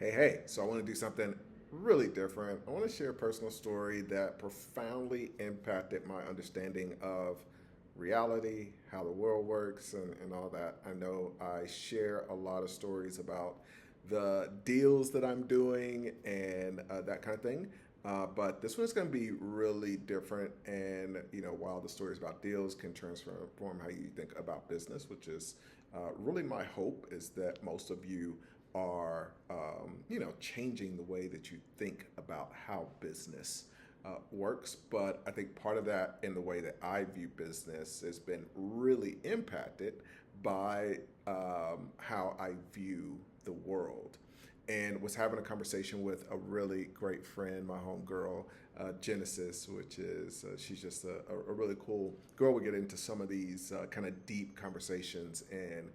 Hey, so I want to do something really different. I want to share a personal story that profoundly impacted my understanding of reality, how the world works, and all that. I know I share a lot of stories about the deals that I'm doing and that kind of thing. But this one's going to be really different. And, while the stories about deals can transform how you think about business, which is really my hope, is that most of you are, changing the way that you think about how business works. But I think part of that in the way that I view business has been really impacted by how I view the world. And was having a conversation with a really great friend, my homegirl, Genesis, which is she's just a really cool girl. We get into some of these kind of deep conversations, and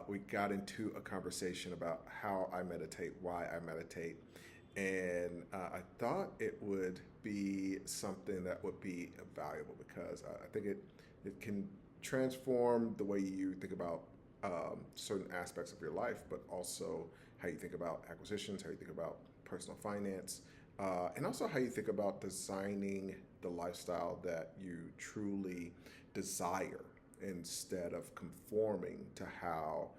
we got into a conversation about how I meditate, why I meditate, and I thought it would be something that would be valuable because I think it can transform the way you think about certain aspects of your life, but also how you think about acquisitions, how you think about personal finance, and also how you think about designing the lifestyle that you truly desire instead of conforming to how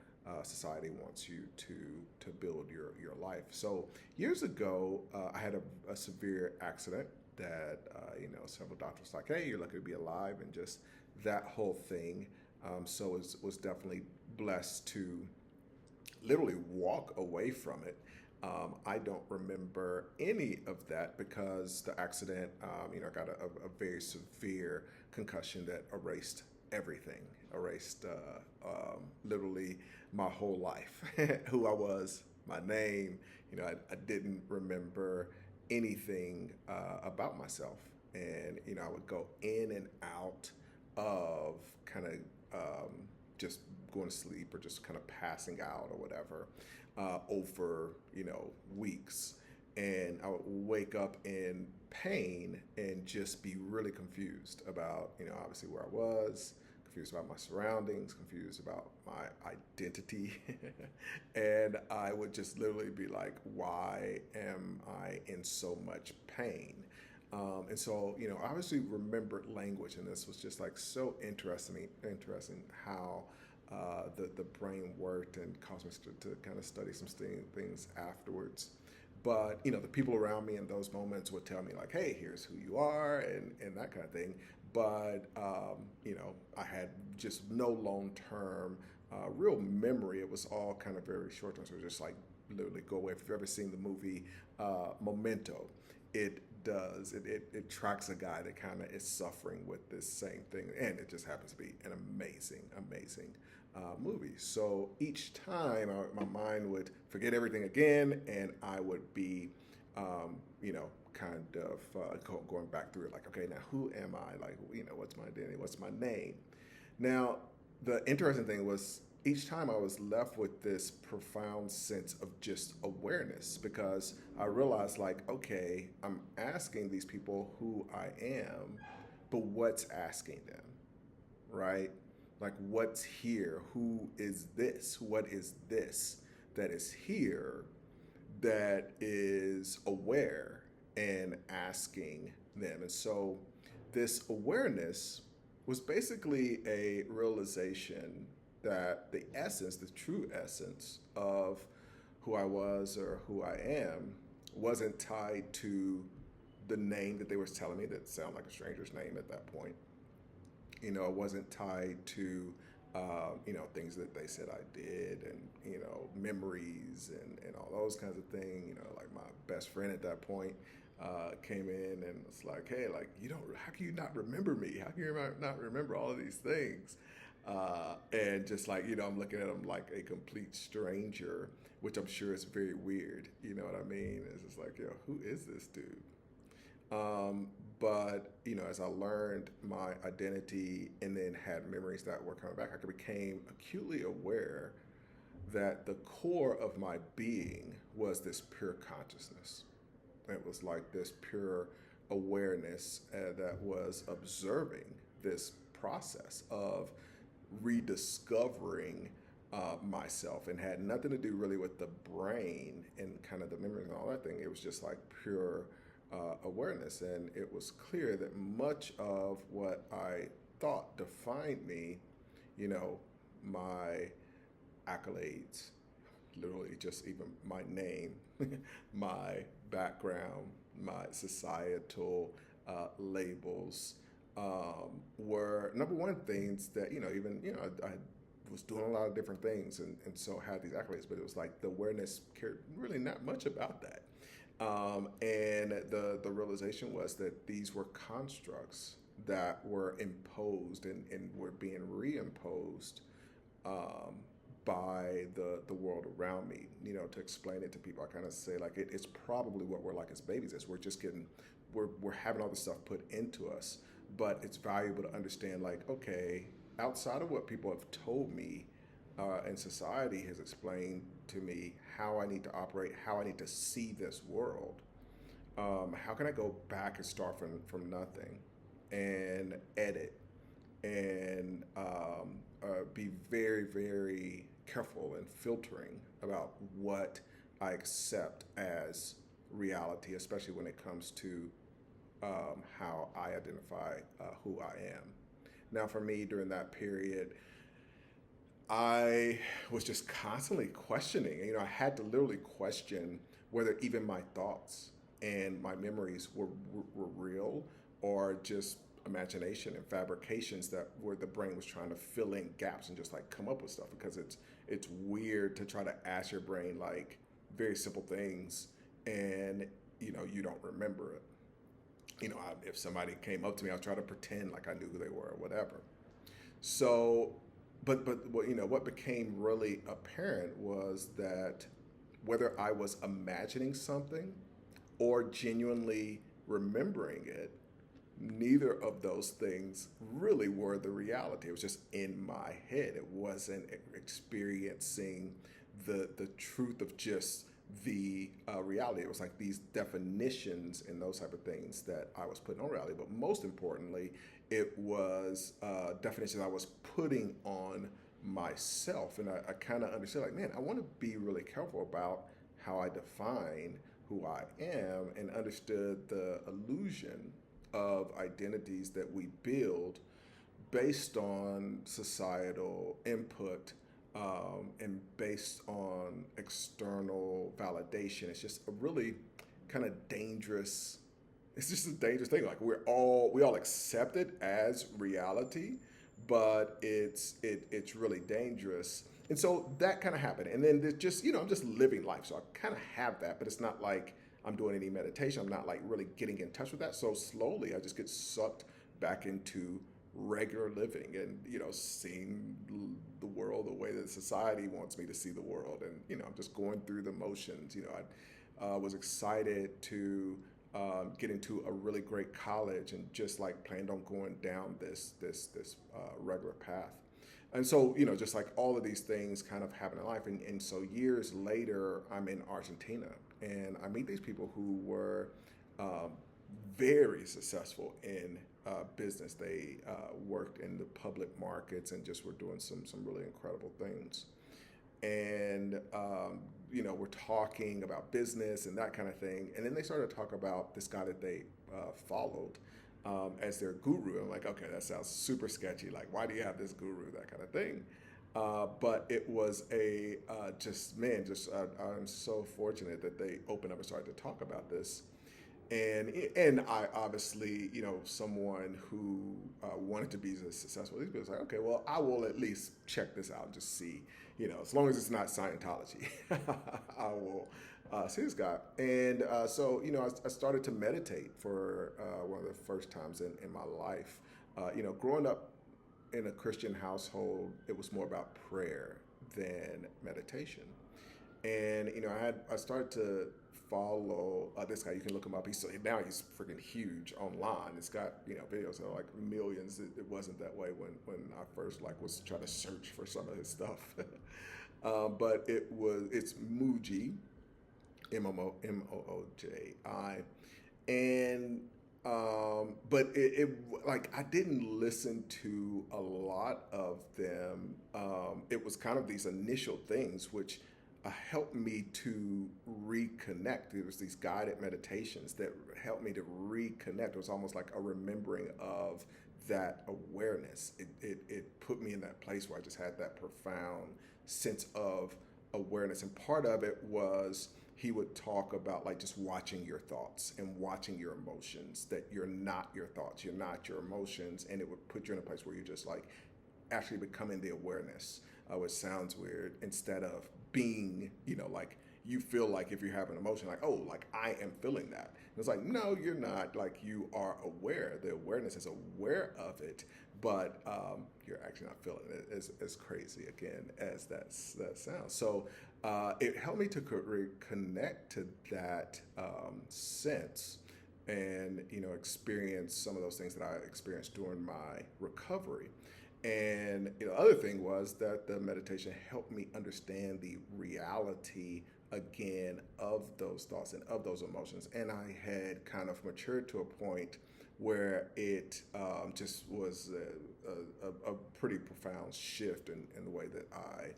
society wants you to build your life. So years ago, I had a severe accident that several doctors were like, hey, you're lucky to be alive, and just that whole thing. So was definitely blessed to literally walk away from it. I don't remember any of that because the accident, I got a very severe concussion that erased everything, erased literally my whole life, who I was, my name. I didn't remember anything about myself. And, I would go in and out of kind of just going to sleep or just kind of passing out or whatever over weeks, and I would wake up in pain and just be really confused about obviously where I was, confused about my surroundings, confused about my identity, and I would just literally be like, why am I in so much pain? And so, I obviously remembered language, and this was just like so interesting how the brain worked, and caused me to kind of study some things afterwards. But the people around me in those moments would tell me like, "Hey, here's who you are," and that kind of thing. But I had just no long term real memory. It was all kind of very short term. So it was just like literally go away. If you've ever seen the movie Memento, it does. It tracks a guy that kind of is suffering with this same thing, and it just happens to be an amazing movie. So each time my mind would forget everything again, and I would be, kind of going back through it, like, okay, now who am I? Like, what's my identity? What's my name? Now, the interesting thing was each time I was left with this profound sense of just awareness because I realized, like, okay, I'm asking these people who I am, but what's asking them, right? Like, what's here? Who is this? What is this that is here that is aware and asking them? And so, this awareness was basically a realization that the essence, the true essence of who I was or who I am, wasn't tied to the name that they were telling me that sounded like a stranger's name at that point. It wasn't tied to things that they said I did, and memories and all those kinds of things. Like my best friend at that point came in and was like, "Hey, like you don't, how can you not remember me? How can you not remember all of these things?" And just like I'm looking at him like a complete stranger, which I'm sure is very weird. You know what I mean? It's just like, who is this dude? Um, but as I learned my identity and then had memories that were coming back, I became acutely aware that the core of my being was this pure consciousness. It was like this pure awareness that was observing this process of rediscovering myself, and had nothing to do really with the brain and kind of the memory and all that thing. It was just like pure awareness. And it was clear that much of what I thought defined me, you know, my accolades, literally just even my name, my background, my societal labels, were number one things that, even, I was doing a lot of different things, and so had these accolades, but it was like the awareness cared really not much about that. And the realization was that these were constructs that were imposed and were being reimposed um, by the world around me. To explain it to people, I kind of say like it's probably what we're like as babies, is we're just getting we're having all this stuff put into us, but it's valuable to understand like, okay, outside of what people have told me, and society has explained to me how I need to operate, how I need to see this world. How can I go back and start from nothing and edit and be very, very careful and filtering about what I accept as reality, especially when it comes to how I identify who I am. Now, for me, during that period, I was just constantly questioning. I had to literally question whether even my thoughts and my memories were real or just imagination and fabrications that where the brain was trying to fill in gaps and just like come up with stuff, because it's weird to try to ask your brain like very simple things and you don't remember it. If somebody came up to me, I'll try to pretend like I knew who they were or whatever. So, but what became really apparent was that whether I was imagining something or genuinely remembering it, neither of those things really were the reality. It was just in my head. It wasn't experiencing the truth of just the reality. It was like these definitions and those type of things that I was putting on reality. But most importantly, it was definitions I was putting on myself. And I kind of understood like, man, I want to be really careful about how I define who I am, and understood the illusion of identities that we build based on societal input, and based on external validation. It's just a really kind of dangerous. It's just a dangerous thing. Like we all accept it as reality, but it's really dangerous. And so that kind of happened. And then there's just I'm just living life, so I kind of have that, but it's not like I'm doing any meditation. I'm not like really getting in touch with that. So slowly, I just get sucked back into regular living and seeing the world the way that society wants me to see the world. And I'm just going through the motions. I was excited to get into a really great college and just like planned on going down this regular path. And so, just like all of these things kind of happen in life. And so years later, I'm in Argentina and I meet these people who were very successful in business. They worked in the public markets and just were doing some really incredible things. And we're talking about business and that kind of thing. And then they started to talk about this guy that they followed as their guru. I'm like, okay, that sounds super sketchy. Like, why do you have this guru? That kind of thing. But it was I'm so fortunate that they opened up and started to talk about this. And I obviously, someone who wanted to be successful, these people was like, okay, well, I will at least check this out and just see, as long as it's not Scientology, I will see this guy. And I started to meditate for one of the first times in my life. Growing up in a Christian household, it was more about prayer than meditation. And I started to follow this guy. You can look him up. Now he's freaking huge online. It's got videos that are like millions. It wasn't that way when I first was trying to search for some of his stuff. But it's Mooji, Mooji, and But like I didn't listen to a lot of them. It was kind of these initial things which helped me to reconnect. It was these guided meditations that helped me to reconnect. It was almost like a remembering of that awareness. It put me in that place where I just had that profound sense of awareness. And part of it was he would talk about like just watching your thoughts and watching your emotions, that you're not your thoughts, you're not your emotions. And it would put you in a place where you're just like actually becoming the awareness, which sounds weird, instead of being, like you feel like if you have an emotion, like, oh, like I am feeling that. And it's like, no, you're not. Like you are aware. The awareness is aware of it, but you're actually not feeling it. As crazy again as that sounds. So it helped me to reconnect to that sense, and experience some of those things that I experienced during my recovery. And the other thing was that the meditation helped me understand the reality again of those thoughts and of those emotions. And I had kind of matured to a point where it just was a pretty profound shift in the way that I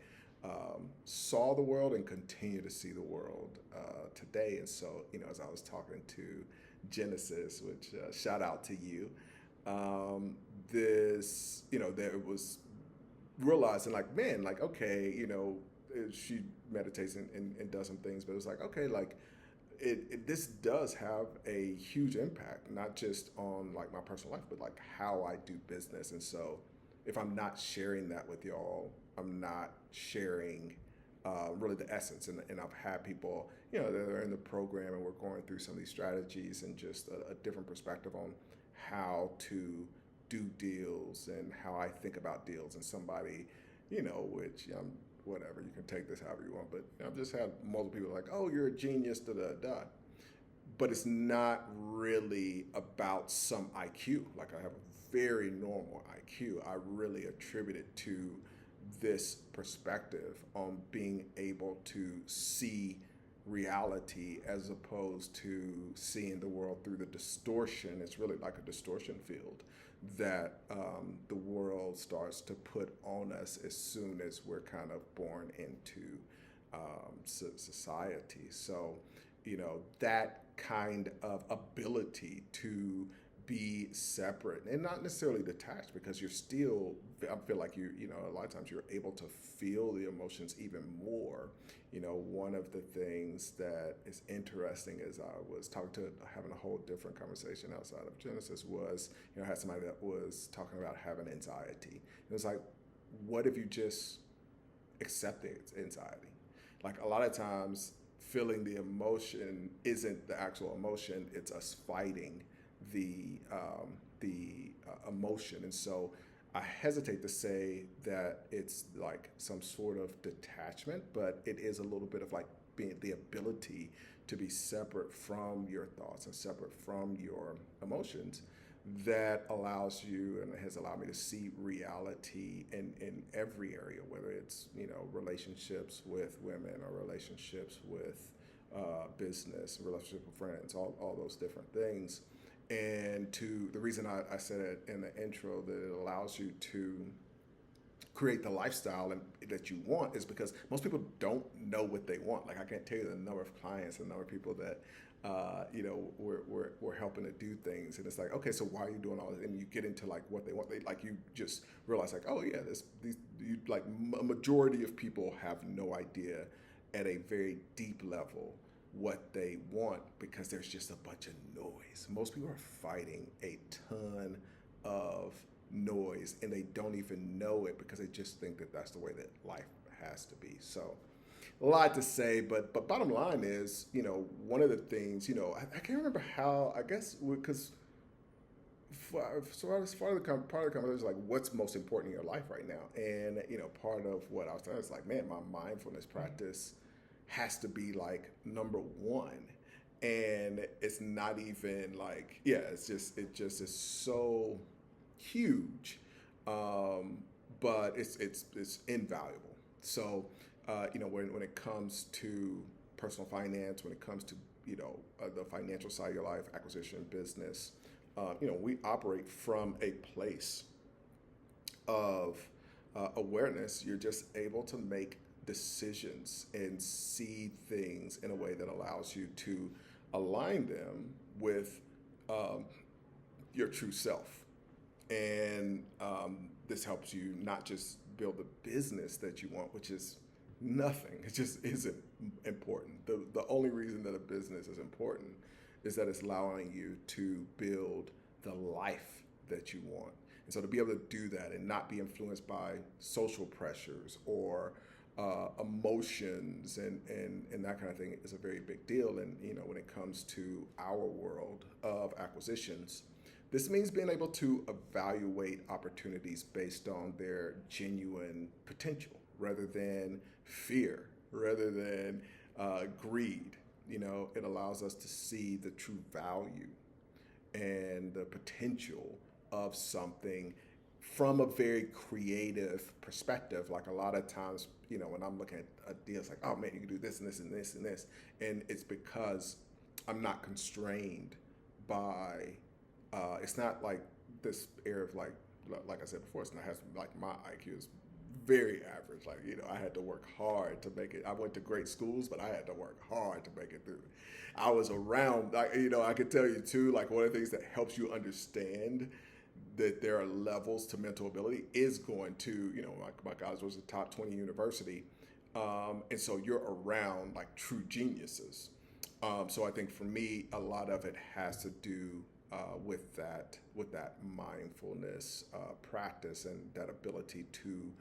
saw the world and continue to see the world today. And so, as I was talking to Genesis, which shout out to you, there it was realizing like, man, like, okay, she meditates and does some things, but it was like, okay, like this does have a huge impact, not just on like my personal life, but like how I do business. And so if I'm not sharing that with y'all, I'm not sharing really the essence. And I've had people, that are in the program and we're going through some of these strategies and just a different perspective on how to do deals and how I think about deals. And somebody, which whatever, you can take this however you want, but I've just had multiple people like, oh, you're a genius, da da da. But it's not really about some IQ. Like I have a very normal IQ. I really attribute it to this perspective on being able to see reality as opposed to seeing the world through the distortion. It's really like a distortion field that the world starts to put on us as soon as we're kind of born into society. So, that kind of ability to be separate and not necessarily detached, because you're still, I feel like a lot of times you're able to feel the emotions even more. One of the things that is interesting is I was having a whole different conversation outside of Genesis was, I had somebody that was talking about having anxiety. It was like, what if you just accept the anxiety? Like a lot of times feeling the emotion isn't the actual emotion, it's us fighting the emotion. And so I hesitate to say that it's like some sort of detachment, but it is a little bit of like being the ability to be separate from your thoughts and separate from your emotions, that allows you and has allowed me to see reality in every area, whether it's relationships with women or relationships with business, relationship with friends, all those different things. And to the reason I said it in the intro, that it allows you to create the lifestyle that you want, is because most people don't know what they want. Like I can't tell you the number of clients and the number of people that we're helping to do things, and it's like, okay, so why are you doing all this? And you get into like what they want. They like, you just realize like, oh yeah, a majority of people have no idea at a very deep level what they want, because there's just a bunch of noise. Most people are fighting a ton of noise and they don't even know it, because they just think that that's the way that life has to be. So a lot to say, but bottom line is, one of the things, I can't remember how, I guess because so as part of the conversation is like, what's most important in your life right now? And part of what I was saying is like, man, my mindfulness practice has to be like number one. And it's not even like, yeah, it just is so huge, but it's invaluable. So when it comes to personal finance, when it comes to the financial side of your life, acquisition, business, we operate from a place of awareness. You're just able to make decisions and see things in a way that allows you to align them with um, your true self. And this helps you not just build the business that you want, which is nothing. It just isn't important. The only reason that a business is important is that it's allowing you to build the life that you want. And so to be able to do that and not be influenced by social pressures or emotions and that kind of thing is a very big deal. And when it comes to our world of acquisitions, this means being able to evaluate opportunities based on their genuine potential rather than fear, rather than greed. It allows us to see the true value and the potential of something from a very creative perspective. Like a lot of times, when I'm looking at a deal, it's like, oh man, you can do this and this and this and this. And it's because I'm not constrained by, it's not like this air of like I said before, it's not has like my IQ is very average. Like, I had to work hard to make it. I went to great schools, but I had to work hard to make it through. I was around, I could tell you too, like one of the things that helps you understand that there are levels to mental ability is going to, my college was a top 20 university. And so you're around like true geniuses. So I think for me, a lot of it has to do with that mindfulness practice and that ability to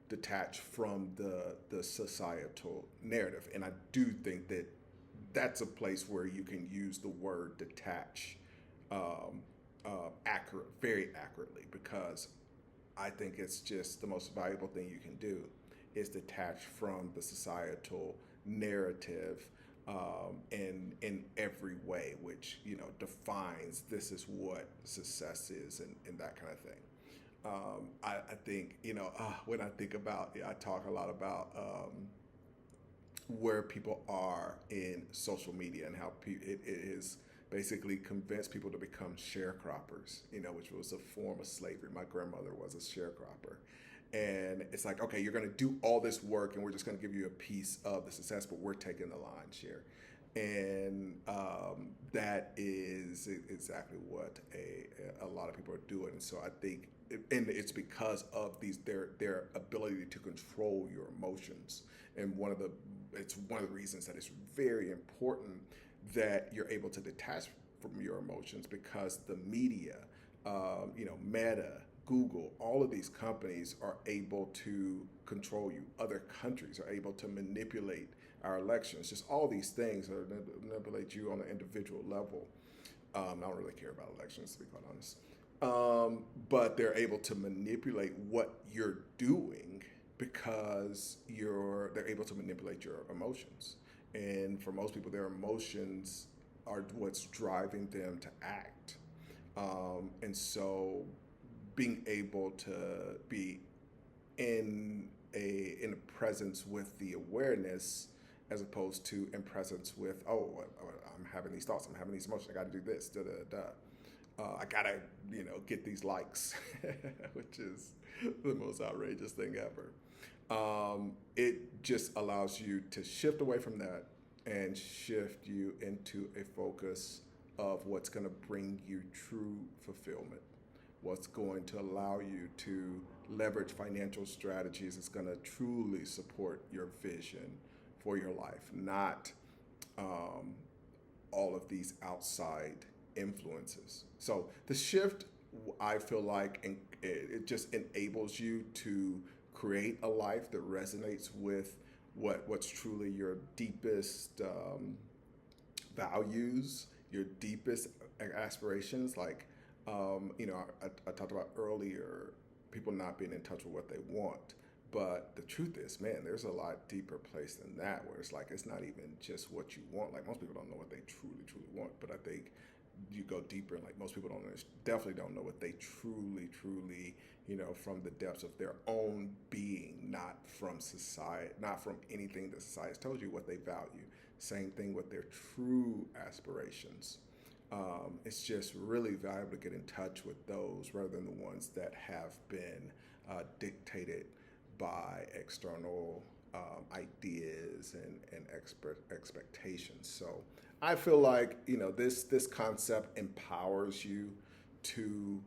detach from the societal narrative. And I do think that that's a place where you can use the word detach very accurately, because I think it's just the most valuable thing you can do is detach from the societal narrative in every way, which defines this is what success is and that kind of thing. I think when I think about I talk a lot about where people are in social media and how it is basically convinced people to become sharecroppers, which was a form of slavery. My grandmother was a sharecropper. And it's like, okay, you're going to do all this work and we're just going to give you a piece of the success, but we're taking the lion's share. And that is exactly what a lot of people are doing. And so I think, and it's because of their ability to control your emotions. And it's one of the reasons that it's very important that you're able to detach from your emotions, because the media, Meta, Google, all of these companies are able to control you. Other countries are able to manipulate our elections. Just all these things are manipulate you on an individual level. I don't really care about elections, to be quite honest. But they're able to manipulate what you're doing because they're able to manipulate your emotions. And for most people, their emotions are what's driving them to act. And so being able to be in a presence with the awareness, as opposed to in presence with, I'm having these thoughts, I'm having these emotions, I got to do this, da da da. I gotta, get these likes, which is the most outrageous thing ever. It just allows you to shift away from that and shift you into a focus of what's going to bring you true fulfillment, what's going to allow you to leverage financial strategies that's going to truly support your vision for your life, not all of these outside influences. So the shift, I feel like, it just enables you to create a life that resonates with what's truly your deepest values, your deepest aspirations. Like, I talked about earlier, people not being in touch with what they want. But the truth is, man, there's a lot deeper place than that, where it's like, it's not even just what you want. Like, most people don't know what they truly, truly want. But I think you go deeper, and like most people definitely don't know what they truly, truly, from the depths of their own being, not from society, not from anything that society has told you what they value. Same thing with their true aspirations. It's just really valuable to get in touch with those rather than the ones that have been dictated by external ideas and expectations. So I feel like this concept empowers you to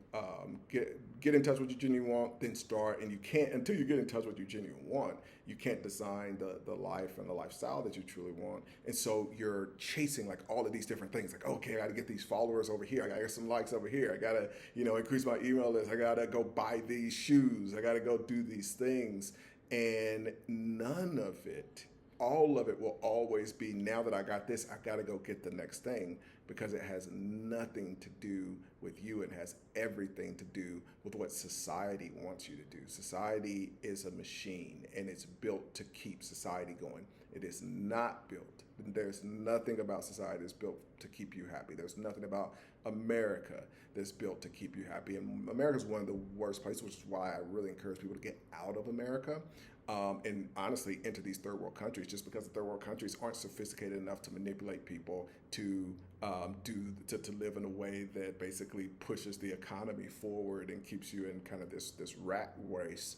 get in touch with what you genuinely want, then start. And you can't until you get in touch with what you genuinely want. You can't design the life and the lifestyle that you truly want. And so you're chasing like all of these different things. Like, okay, I got to get these followers over here. I got to get some likes over here. I got to increase my email list. I got to go buy these shoes. I got to go do these things. And none of it, all of it will always be, now that I got this, I got to go get the next thing, because it has nothing to do with you. It has everything to do with what society wants you to do. Society is a machine, and it's built to keep society going. It is not built. There's nothing about society that's built to keep you happy. There's nothing about America that's built to keep you happy. And America is one of the worst places, which is why I really encourage people to get out of America. And honestly, into these third world countries, just because the third world countries aren't sophisticated enough to manipulate people to to live in a way that basically pushes the economy forward and keeps you in kind of this rat race.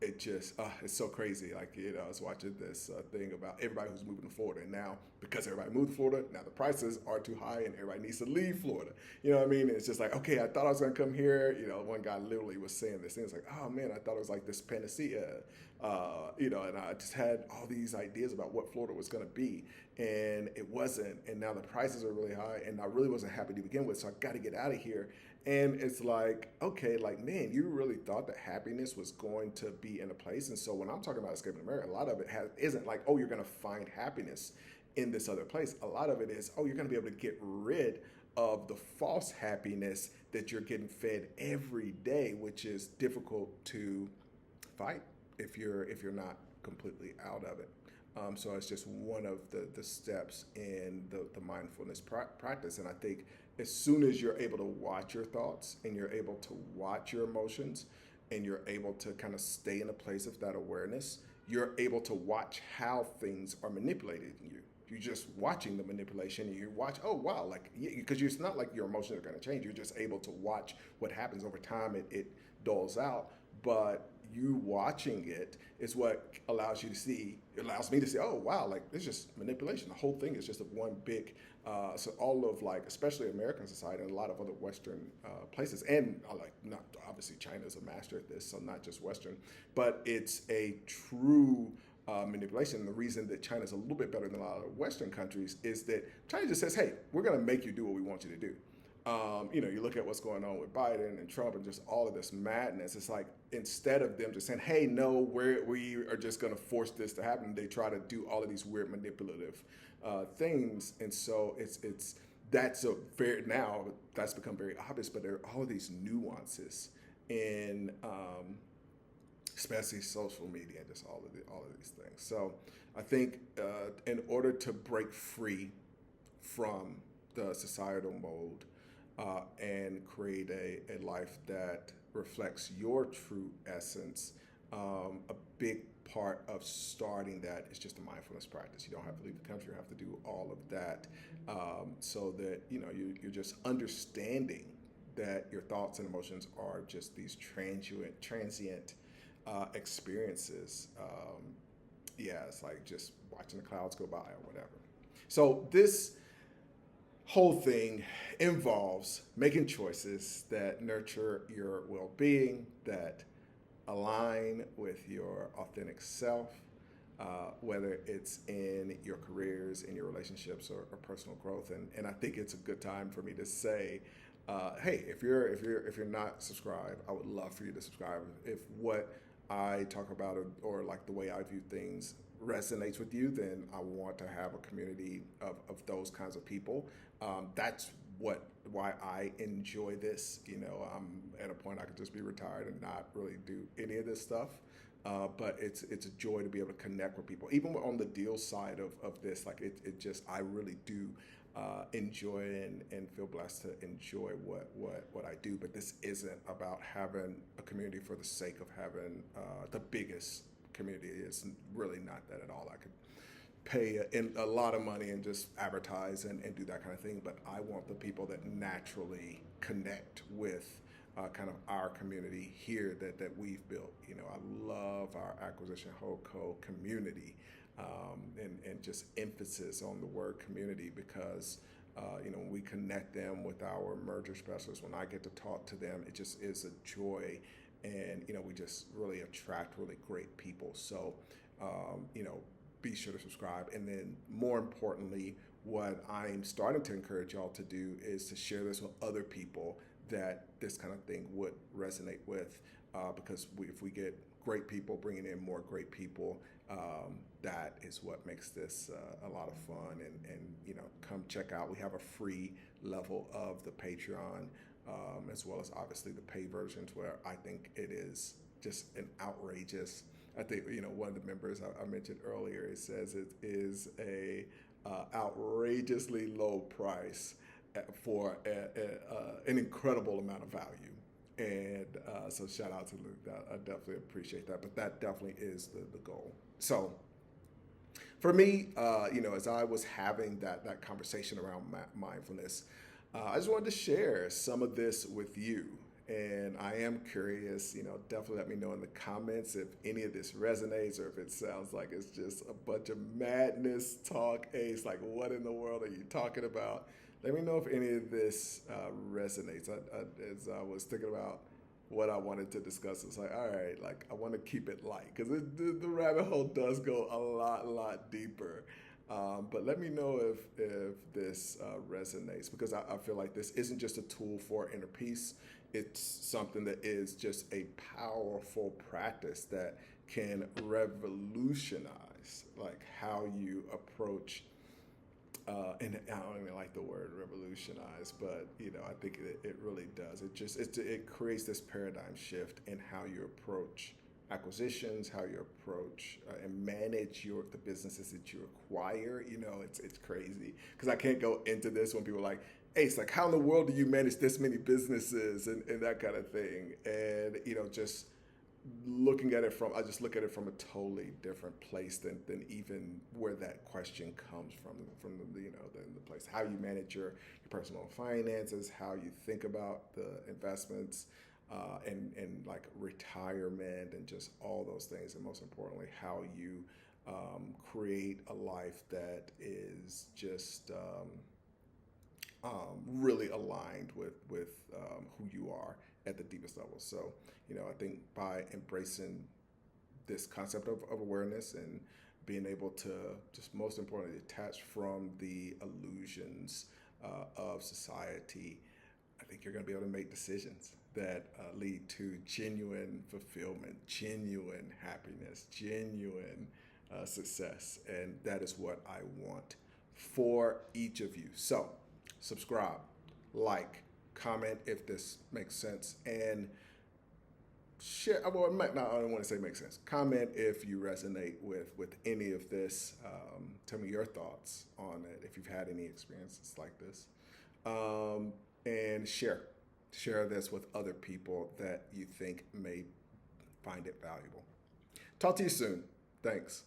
It just it's so crazy. Like, I was watching this thing about everybody who's moving to Florida, and now because everybody moved to Florida, now the prices are too high, and everybody needs to leave Florida. You know what I mean? It's just like, okay, I thought I was gonna come here. One guy literally was saying this thing. It's like, oh man, I thought it was like this panacea. And I just had all these ideas about what Florida was gonna be, and it wasn't. And now the prices are really high, and I really wasn't happy to begin with. So I got to get out of here. And it's like, okay, like, man, you really thought that happiness was going to be in a place. And so when I'm talking about escaping America, a lot of it isn't like, oh, you're going to find happiness in this other place. A lot of it is, oh, you're going to be able to get rid of the false happiness that you're getting fed every day, which is difficult to fight if you're not completely out of it. So it's just one of the steps in the mindfulness practice. And I think as soon as you're able to watch your thoughts, and you're able to watch your emotions, and you're able to kind of stay in a place of that awareness, you're able to watch how things are manipulated in you. You're just watching the manipulation, and you watch, oh wow, like, because it's not like your emotions are going to change. You're just able to watch what happens over time. It dulls out, but you watching it is what allows me to see, oh wow, like, it's just manipulation. The whole thing is just a one big, so all of, like, especially American society and a lot of other Western places, and not obviously China's a master at this, so not just Western, but it's a true manipulation. The reason that China's a little bit better than a lot of Western countries is that China just says, hey, we're going to make you do what we want you to do. You look at what's going on with Biden and Trump and just all of this madness. It's like, instead of them just saying, hey, no, we are just going to force this to happen, they try to do all of these weird manipulative things. And so that's become very obvious, but there are all of these nuances in especially social media and just all of these things. So I think in order to break free from the societal mold and create a life that reflects your true essence, a big part of starting that is just a mindfulness practice. You don't have to leave the country. You have to do all of that, so that you're just understanding that your thoughts and emotions are just these transient experiences. It's like just watching the clouds go by or whatever. So this whole thing involves making choices that nurture your well-being, that align with your authentic self, whether it's in your careers, in your relationships, or personal growth. And I think it's a good time for me to say, hey, if you're not subscribed, I would love for you to subscribe. If what I talk about, or like the way I view things, resonates with you, then I want to have a community of those kinds of people. That's why I enjoy this. I'm at a point I could just be retired and not really do any of this stuff. But it's a joy to be able to connect with people, even on the deal side of this. Like it just, I really do enjoy and feel blessed to enjoy what I do. But this isn't about having a community for the sake of having the biggest community. It's really not that at all. I could pay a lot of money and just advertise and do that kind of thing. But I want the people that naturally connect with kind of our community here that we've built. I love our acquisition holdco community, and just emphasis on the word community because when we connect them with our merger specialists, when I get to talk to them, it just is a joy, and we just really attract really great people. So be sure to subscribe, and then more importantly, what I'm starting to encourage y'all to do is to share this with other people that this kind of thing would resonate with, because if we get great people bringing in more great people, that is what makes this a lot of fun. And come check out. We have a free level of the Patreon, as well as obviously the pay versions, where I think it is just an outrageous. I think one of the members I mentioned earlier, it says it is a outrageously low price for an incredible amount of value. And so shout out to Luke. I definitely appreciate that. But that definitely is the goal. So for me, as I was having that conversation around mindfulness, I just wanted to share some of this with you. And I am curious, definitely let me know in the comments if any of this resonates or if it sounds like it's just a bunch of madness talk. Hey, it's like, what in the world are you talking about? Let me know if any of this resonates. As I was thinking about what I wanted to discuss, it's like, all right, like I want to keep it light because the rabbit hole does go a lot deeper. But let me know if this resonates, because I feel like this isn't just a tool for inner peace. It's something that is just a powerful practice that can revolutionize like how you approach. And I don't even like the word revolutionize, but I think it really does. It creates this paradigm shift in how you approach acquisitions, how you approach and manage the businesses that you acquire. It's crazy because I can't go into this when people are like, hey, it's like, how in the world do you manage this many businesses and that kind of thing? And just looking at it I just look at it from a totally different place than even where that question comes from the place, how you manage your personal finances, how you think about the investments, and like retirement and just all those things, and most importantly, how you create a life that is just really aligned with who you are at the deepest level. So, I think by embracing this concept of awareness and being able to just most importantly detach from the illusions of society, I think you're going to be able to make decisions that lead to genuine fulfillment, genuine happiness, genuine success. And that is what I want for each of you. So subscribe, like, comment if this makes sense, and share. Well, I don't want to say make sense. Comment if you resonate with any of this. Tell me your thoughts on it if you've had any experiences like this, and share this with other people that you think may find it valuable. Talk to you soon. Thanks.